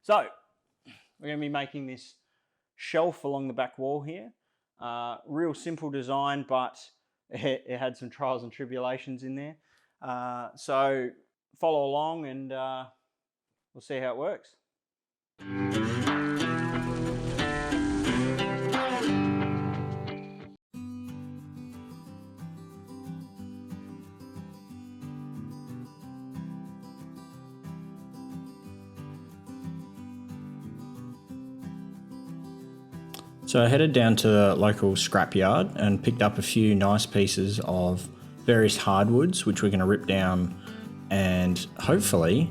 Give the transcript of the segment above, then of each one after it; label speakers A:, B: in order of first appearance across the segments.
A: So we're going to be making this shelf along the back wall here. Real simple design, but it had some trials and tribulations in there. So follow along and we'll see how it works. So I headed down to the local scrapyard and picked up a few nice pieces of various hardwoods, which we're going to rip down and hopefully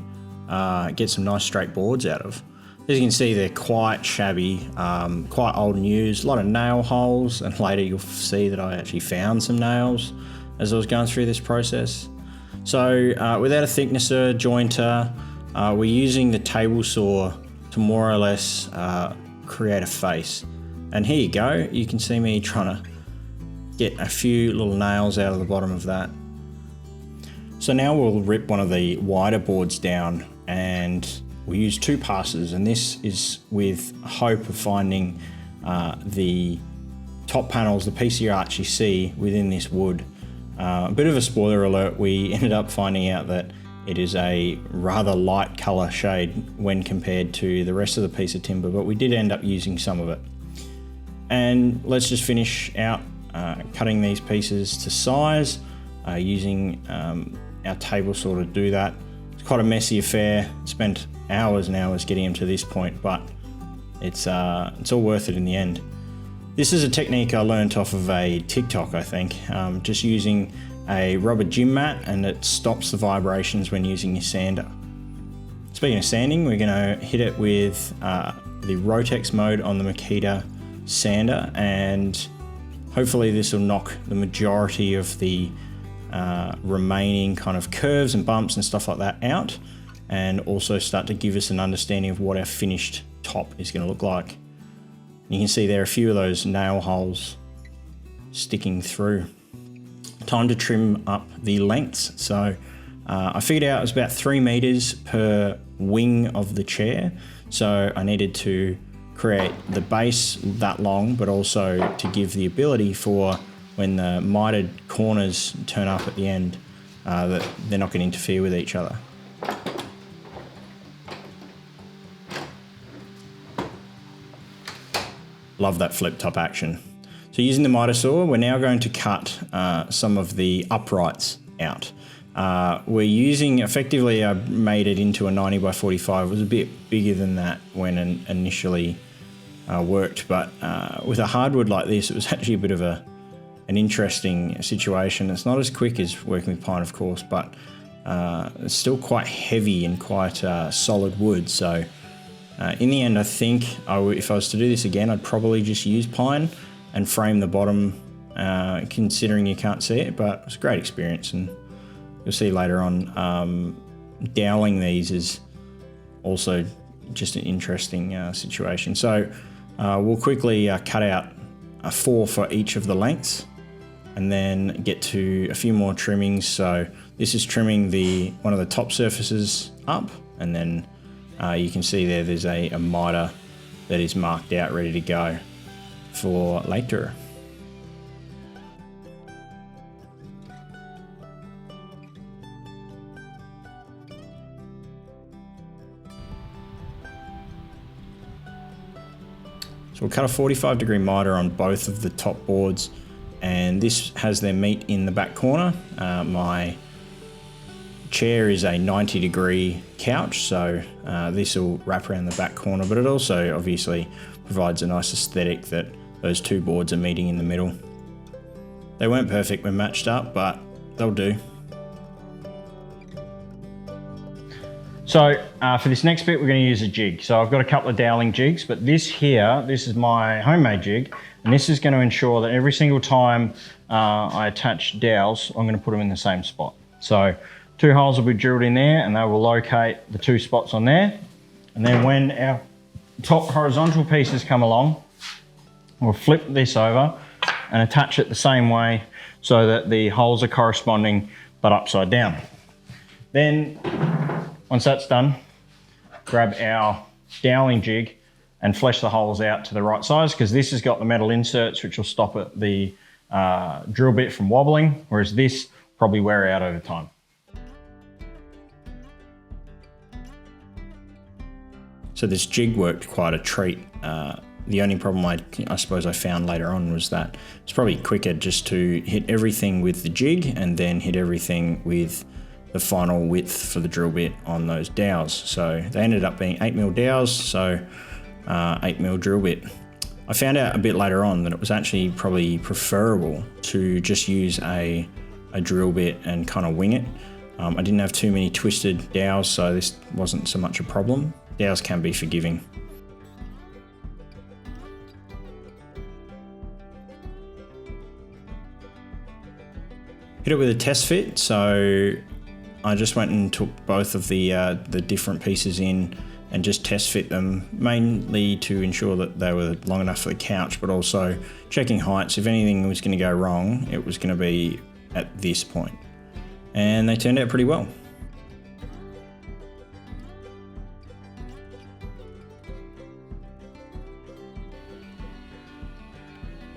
A: get some nice straight boards out of. As you can see, they're quite shabby, quite old and used, a lot of nail holes, and later you'll see that I actually found some nails as I was going through this process. So without a thicknesser, jointer, we're using the table saw to more or less create a face. And here you go, you can see me trying to get a few little nails out of the bottom of that. So now we'll rip one of the wider boards down and we'll use 2 passes, and this is with hope of finding the top panels, the piece you actually see within this wood. A bit of a spoiler alert, we ended up finding out that it is a rather light colour shade when compared to the rest of the piece of timber, but we did end up using some of it. And let's just finish out cutting these pieces to size using our table saw to do that. It's quite a messy affair. Spent hours and hours getting them to this point, but it's all worth it in the end. This is a technique I learned off of a TikTok, I think, just using a rubber gym mat, and it stops the vibrations when using your sander. Speaking of sanding, we're going to hit it with the Rotex mode on the Makita sander, and hopefully this will knock the majority of the remaining kind of curves and bumps and stuff like that out, and also start to give us an understanding of what our finished top is going to look like. You can see there are a few of those nail holes sticking through. Time to trim up the lengths. So I figured out it was about 3 meters per wing of the chair, so I needed to create the base that long, but also to give the ability for when the mitered corners turn up at the end, that they're not going to interfere with each other. Love that flip top action. So using the miter saw, we're now going to cut some of the uprights out. We're using, effectively I made it into a 90 by 45. It was a bit bigger than that when initially worked, but with a hardwood like this, it was actually a bit of an interesting situation. It's not as quick as working with pine, of course, but it's still quite heavy and quite solid wood. So in the end, I think if I was to do this again, I'd probably just use pine and frame the bottom, considering you can't see it, but it's a great experience, and you'll see later on, doweling these is also just an interesting situation. So we'll quickly cut out 4 for each of the lengths, and then get to a few more trimmings. So this is trimming one of the top surfaces up, and then you can see there's a miter that is marked out ready to go for later. So we'll cut a 45-degree miter on both of the top boards, and this has their meet in the back corner. My chair is a 90-degree couch, so this will wrap around the back corner, but it also obviously provides a nice aesthetic that those 2 boards are meeting in the middle. They weren't perfect when matched up, but they'll do. So for this next bit, we're going to use a jig. So I've got a couple of doweling jigs, but this is my homemade jig, and this is going to ensure that every single time I attach dowels, I'm going to put them in the same spot. So 2 holes will be drilled in there, and they will locate the 2 spots on there. And then when our top horizontal pieces come along, we'll flip this over and attach it the same way so that the holes are corresponding but upside down. Then once that's done, grab our doweling jig and flesh the holes out to the right size, because this has got the metal inserts which will stop the drill bit from wobbling, whereas this probably wear out over time. So this jig worked quite a treat. The only problem I suppose I found later on was that it's probably quicker just to hit everything with the jig and then hit everything with the final width for the drill bit on those dowels. So they ended up being 8mm dowels, so 8mm drill bit. I found out a bit later on that it was actually probably preferable to just use a drill bit and kind of wing it. I didn't have too many twisted dowels, so this wasn't so much a problem. Dowels can be forgiving. Hit it with a test fit, so I just went and took both of the different pieces in and just test fit them, mainly to ensure that they were long enough for the couch, but also checking heights. If anything was going to go wrong, it was going to be at this point. And they turned out pretty well.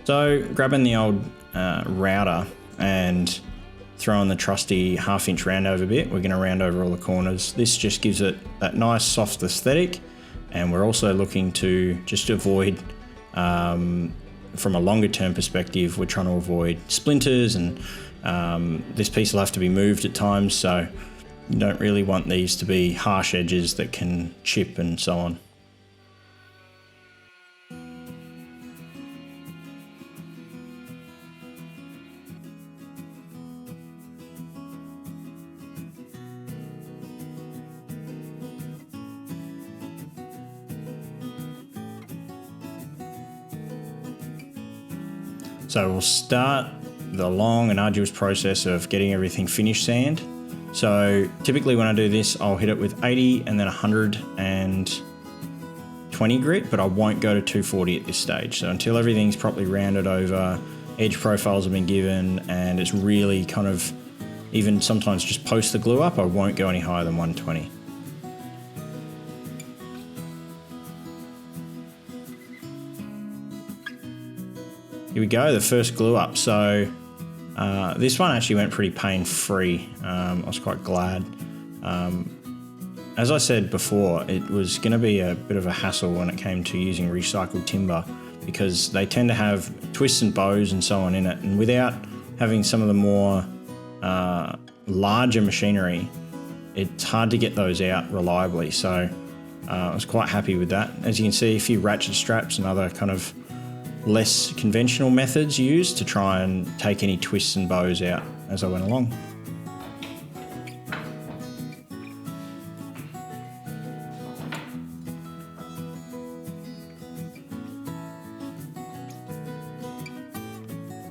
A: So grabbing the old router and throwing the trusty 1/2 inch roundover bit, we're going to round over all the corners. This just gives it that nice soft aesthetic, and we're also looking to just avoid, from a longer term perspective, we're trying to avoid splinters, and this piece will have to be moved at times, so you don't really want these to be harsh edges that can chip and so on. So we'll start the long and arduous process of getting everything finished sand. So typically when I do this, I'll hit it with 80 and then 120 grit, but I won't go to 240 at this stage. So until everything's properly rounded over, edge profiles have been given, and it's really kind of, even sometimes just post the glue up, I won't go any higher than 120. Here we go, the first glue up. So this one actually went pretty pain-free. I was quite glad. As I said before, it was going to be a bit of a hassle when it came to using recycled timber, because they tend to have twists and bows and so on in it, and without having some of the more larger machinery, it's hard to get those out reliably. So I was quite happy with that. As you can see, a few ratchet straps and other kind of less conventional methods used to try and take any twists and bows out as I went along.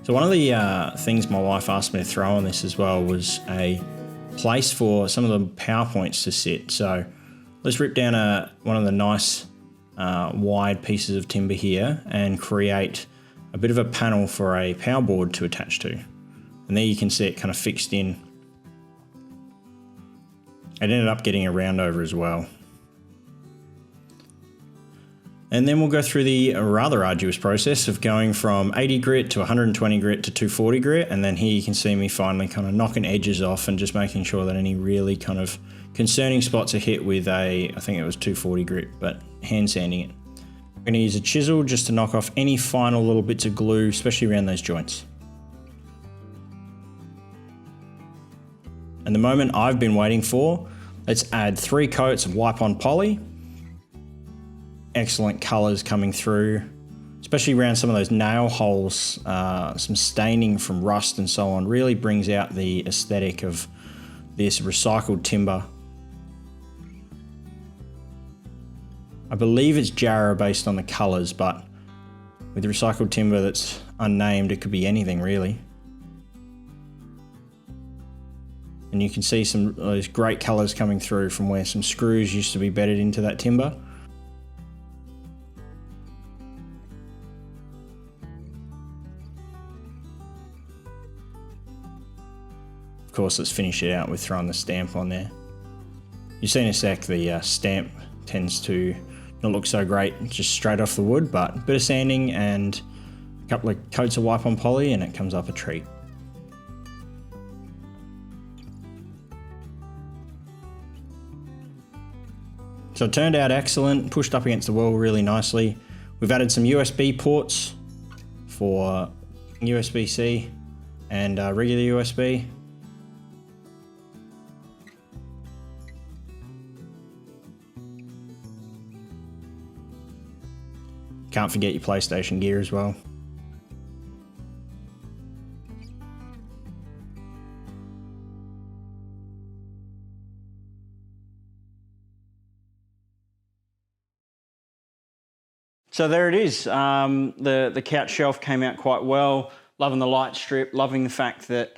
A: So one of the things my wife asked me to throw on this as well was a place for some of the power points to sit. So let's rip down one of the nice wide pieces of timber here and create a bit of a panel for a power board to attach to. And there you can see it kind of fixed in. It ended up getting a roundover as well. And then we'll go through the rather arduous process of going from 80 grit to 120 grit to 240 grit. And then here you can see me finally kind of knocking edges off and just making sure that any really kind of concerning spots are hit with I think it was 240 grit, but hand sanding it. I'm going to use a chisel just to knock off any final little bits of glue, especially around those joints. And the moment I've been waiting for, let's add 3 coats of wipe-on poly. Excellent colours coming through, especially around some of those nail holes. Some staining from rust and so on really brings out the aesthetic of this recycled timber. I believe it's Jarrah based on the colours, but with recycled timber that's unnamed, it could be anything really. And you can see some of those great colours coming through from where some screws used to be bedded into that timber. Of course, let's finish it out with throwing the stamp on there. You see in a sec, the stamp tends to It looks so great just straight off the wood, but a bit of sanding and a couple of coats of wipe-on poly and it comes up a treat. So it turned out excellent, pushed up against the wall really nicely. We've added some USB ports for USB-C and regular USB. Can't forget your PlayStation gear as well. So there it is. The couch shelf came out quite well. Loving the light strip, loving the fact that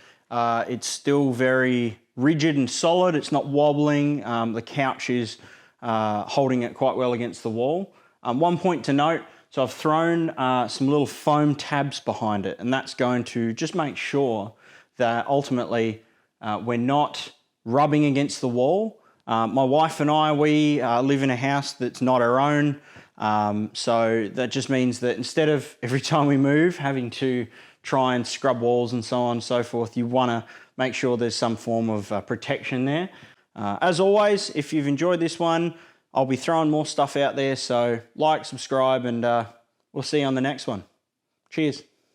A: it's still very rigid and solid. It's not wobbling. The couch is holding it quite well against the wall. One point to note, so I've thrown some little foam tabs behind it, and that's going to just make sure that ultimately we're not rubbing against the wall. My wife and I, we live in a house that's not our own. So that just means that instead of every time we move having to try and scrub walls and so on and so forth, you want to make sure there's some form of protection there. As always, if you've enjoyed this one, I'll be throwing more stuff out there, so like, subscribe, and we'll see you on the next one. Cheers.